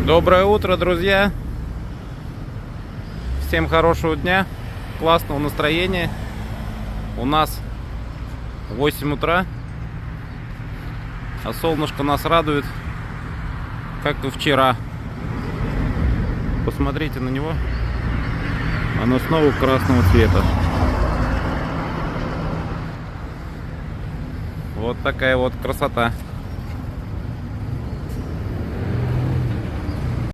Доброе утро, друзья! Всем хорошего дня, классного настроения. У нас 8 утра, а солнышко нас радует, как и вчера. Посмотрите на него, оно снова красного цвета. Вот такая вот красота.